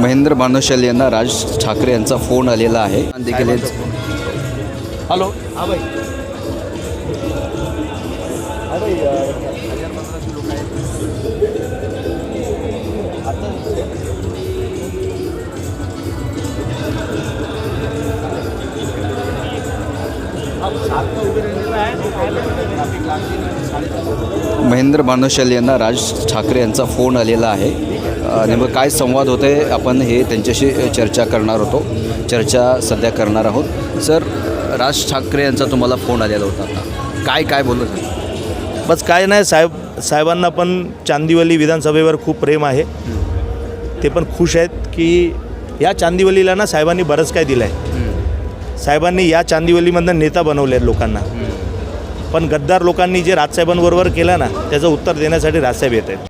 महेंद्र भानुशाली यांना राज ठाकरे यांचा फोन आलेला आहे देखील. हॅलो. हां भाई. महेंद्र भानुशाली यांना राज ठाकरे यांचा फोन आलेला आहे. नेमकं काय संवाद होते आपण हे त्यांच्याशी चर्चा करणार होतो. चर्चा सध्या करणार आहोत. सर, राज ठाकरे यांचा तुम्हाला फोन आलेला होता आता काय बोलत आहे? बस काय नाही, साहेबांना पण चांदिवली विधानसभेवर खूप प्रेम आहे. ते पण खुश आहेत की या चांदिवलीला ना साहेबांनी बरंच काय दिलं आहे. साहेबांनी या चांदिवलीमधनं नेता बनवले आहेत लोकांना. पण गद्दार लोकांनी जे राजसाहेबांबरोबर केलं ना त्याचं उत्तर देण्यासाठी राजसाहेब येत आहेत.